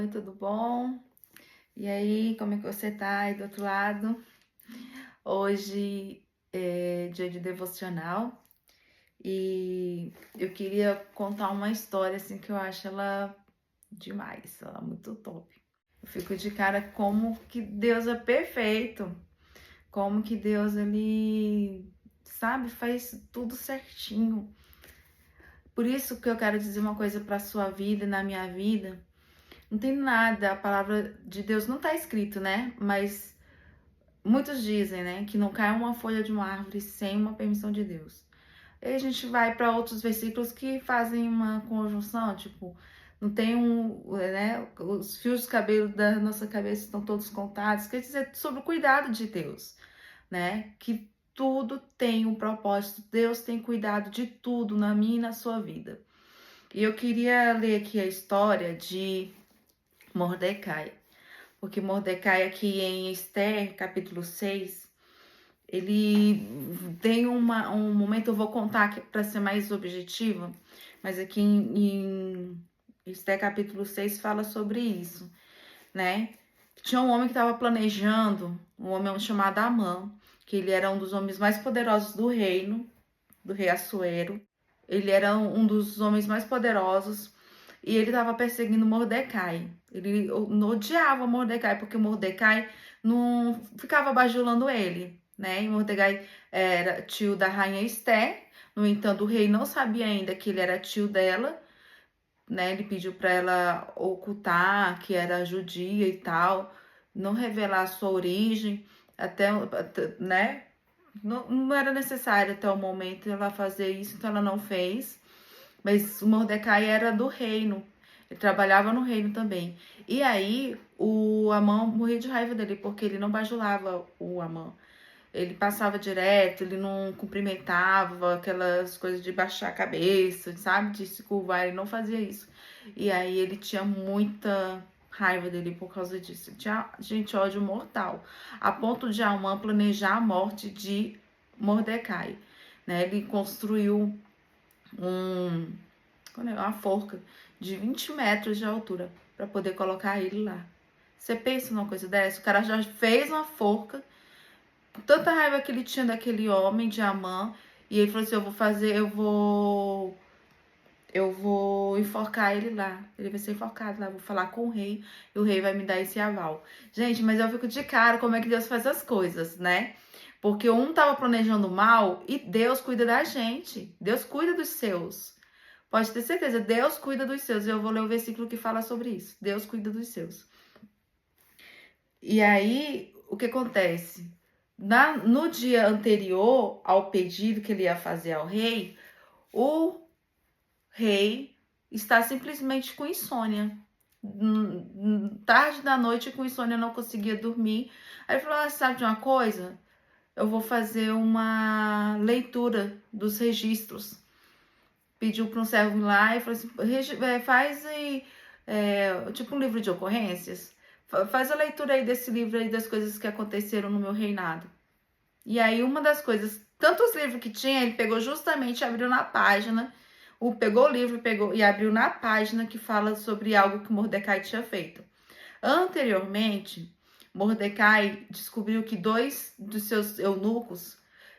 tudo bom? E aí, como é que você tá aí do outro lado? Hoje é dia de devocional e eu queria contar uma história assim que eu acho ela demais, ela é muito top. Eu fico de cara como que Deus é perfeito, como que Deus ele sabe, faz tudo certinho. Por isso que eu quero dizer uma coisa para sua vida e na minha vida. Não tem nada, a palavra de Deus não está escrito, né? Mas muitos dizem, né, que não cai uma folha de uma árvore sem uma permissão de Deus. Aí a gente vai para outros versículos que fazem uma conjunção, tipo, não tem né, os fios de cabelo da nossa cabeça estão todos contados, quer dizer, sobre o cuidado de Deus, né? Que tudo tem um propósito, Deus tem cuidado de tudo na minha e na sua vida. E eu queria ler aqui a história de Mordecai. Porque Mordecai, aqui em Esther, capítulo 6, ele tem um momento, eu vou contar para ser mais objetiva, mas aqui em Esther, capítulo 6, fala sobre isso, né? Tinha um homem que estava planejando, um homem chamado Amã, que ele era um dos homens mais poderosos do reino, do rei Assuero. Ele era um dos homens mais poderosos e ele estava perseguindo Mordecai. Ele odiava Mordecai porque Mordecai não ficava bajulando ele, né? E Mordecai era tio da rainha Esther. No entanto, o rei não sabia ainda que ele era tio dela, né? Ele pediu para ela ocultar que era judia e tal, não revelar a sua origem, até, né? Não era necessário até o momento ela fazer isso, então ela não fez. Mas o Mordecai era do reino, ele trabalhava no reino também. E aí o Amã morria de raiva dele, porque ele não bajulava o Amã. Ele passava direto, ele não cumprimentava, aquelas coisas de baixar a cabeça, sabe? De se curvar, ele não fazia isso. E aí ele tinha muita raiva dele por causa disso. Tinha, gente, ódio mortal. A ponto de Amã planejar a morte de Mordecai. Né? Ele construiu uma forca de 20 metros de altura para poder colocar ele lá. Você pensa numa coisa dessa? O cara já fez uma forca, com tanta raiva que ele tinha daquele homem de Amã, e ele falou assim: eu vou enforcar ele lá. Ele vai ser enforcado lá, vou falar com o rei e o rei vai me dar esse aval. Gente, mas eu fico de cara como é que Deus faz as coisas, né? Porque um tava planejando mal e Deus cuida da gente. Deus cuida dos seus. Pode ter certeza, Deus cuida dos seus. Eu vou ler o versículo que fala sobre isso. Deus cuida dos seus. E aí, o que acontece? No dia anterior ao pedido que ele ia fazer ao rei, o rei está simplesmente com insônia. Tarde da noite com insônia, não conseguia dormir. Aí ele falou: sabe de uma coisa? Eu vou fazer uma leitura dos registros. Pediu para um servo ir lá e falou assim: faz aí, tipo um livro de ocorrências. Faz a leitura aí desse livro aí das coisas que aconteceram no meu reinado. E aí uma das coisas, tantos livros que tinha, ele pegou justamente e abriu na página, pegou o livro e abriu na página que fala sobre algo que Mordecai tinha feito. Anteriormente, Mordecai descobriu que 2 dos seus eunucos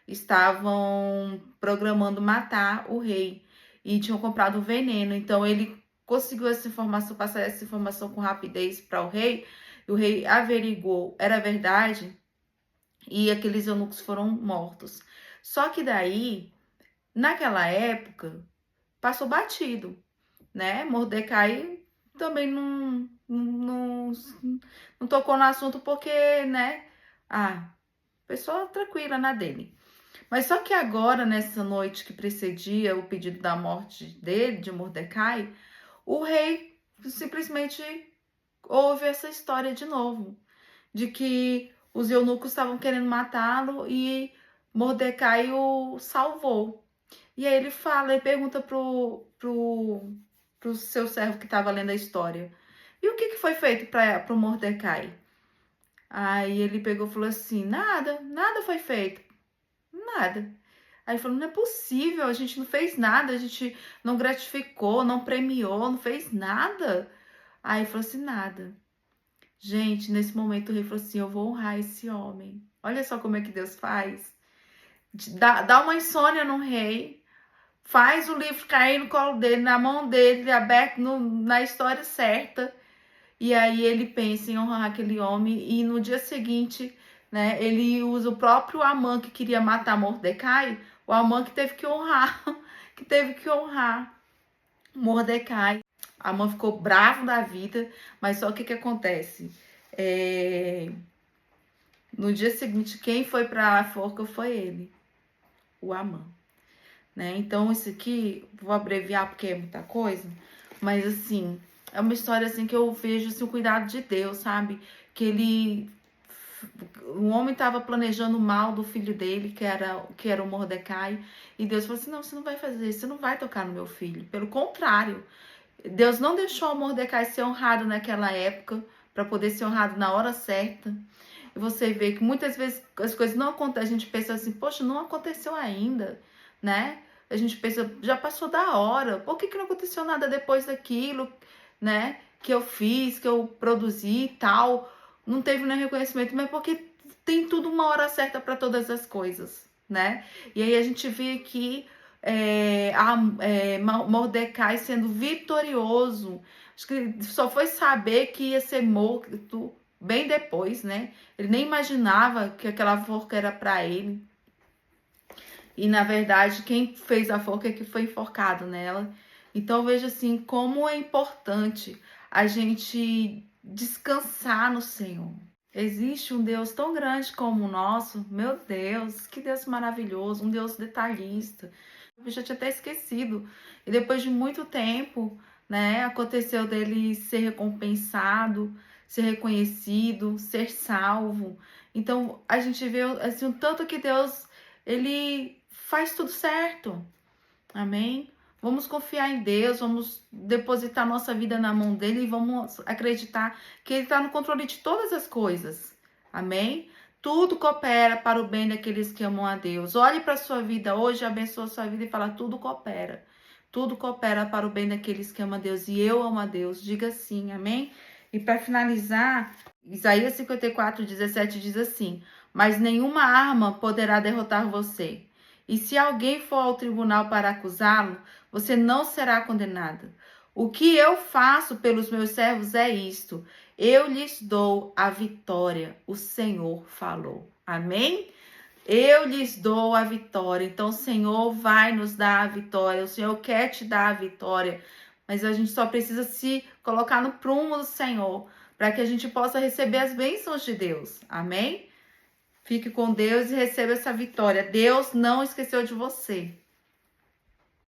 estavam programando matar o rei e tinham comprado veneno. Então ele conseguiu essa informação, passar essa informação com rapidez para o rei. E o rei averiguou, era verdade, e aqueles eunucos foram mortos. Só que daí, naquela época, passou batido, né? Mordecai também não tocou no assunto porque, né? Pessoa tranquila na dele. Mas só que agora, nessa noite que precedia o pedido da morte dele, de Mordecai, o rei simplesmente ouve essa história de novo, de que os eunucos estavam querendo matá-lo e Mordecai o salvou. E aí ele pergunta pro seu servo que estava lendo a história: e o que foi feito para o Mordecai? Aí ele pegou e falou assim: nada foi feito, nada. Aí ele falou: não é possível, a gente não fez nada, a gente não gratificou, não premiou, não fez nada. Aí ele falou assim, nada. Gente, nesse momento o rei falou assim, eu vou honrar esse homem. Olha só como é que Deus faz. Dá uma insônia no rei, faz o livro cair no colo dele, na mão dele, aberto na história certa. E aí ele pensa em honrar aquele homem e no dia seguinte, né, ele usa o próprio Amã que queria matar Mordecai, o Amã que teve que honrar, Mordecai. Amã ficou bravo da vida, mas só o que acontece? No dia seguinte, quem foi para a forca foi ele, o Amã. Né? Então, isso aqui, vou abreviar porque é muita coisa, mas assim, é uma história assim que eu vejo assim, o cuidado de Deus, sabe? Que o homem estava planejando o mal do filho dele, que era o Mordecai, e Deus falou assim, não, você não vai fazer isso, você não vai tocar no meu filho. Pelo contrário, Deus não deixou o Mordecai ser honrado naquela época, para poder ser honrado na hora certa. E você vê que muitas vezes as coisas não acontecem, a gente pensa assim, poxa, não aconteceu ainda, né? A gente pensa, já passou da hora, por que não aconteceu nada depois daquilo, né? Que eu fiz, que eu produzi e tal, não teve nenhum reconhecimento, mas porque tem tudo uma hora certa para todas as coisas, né? E aí a gente vê aqui Mordecai sendo vitorioso. Acho que só foi saber que ia ser morto bem depois, né? Ele nem imaginava que aquela forca era para ele. E na verdade, quem fez a forca é que foi enforcado nela. Então veja assim como é importante a gente descansar no Senhor. Existe um Deus tão grande como o nosso. Meu Deus, que Deus maravilhoso, um Deus detalhista. Eu já tinha até esquecido. E depois de muito tempo, né, aconteceu dele ser recompensado, ser reconhecido, ser salvo. Então, a gente vê assim, o tanto que Deus, ele faz tudo certo. Amém? Vamos confiar em Deus, vamos depositar nossa vida na mão dele e vamos acreditar que ele está no controle de todas as coisas. Amém? Tudo coopera para o bem daqueles que amam a Deus. Olhe para a sua vida hoje, abençoa a sua vida e fala, tudo coopera. Tudo coopera para o bem daqueles que amam a Deus. E eu amo a Deus. Diga sim, amém? E para finalizar, Isaías 54:17 diz assim, mas nenhuma arma poderá derrotar você. E se alguém for ao tribunal para acusá-lo, você não será condenado. O que eu faço pelos meus servos é isto: eu lhes dou a vitória. O Senhor falou. Amém? Eu lhes dou a vitória. Então, o Senhor vai nos dar a vitória. O Senhor quer te dar a vitória. Mas a gente só precisa se colocar no prumo do Senhor, para que a gente possa receber as bênçãos de Deus. Amém? Fique com Deus e receba essa vitória. Deus não esqueceu de você.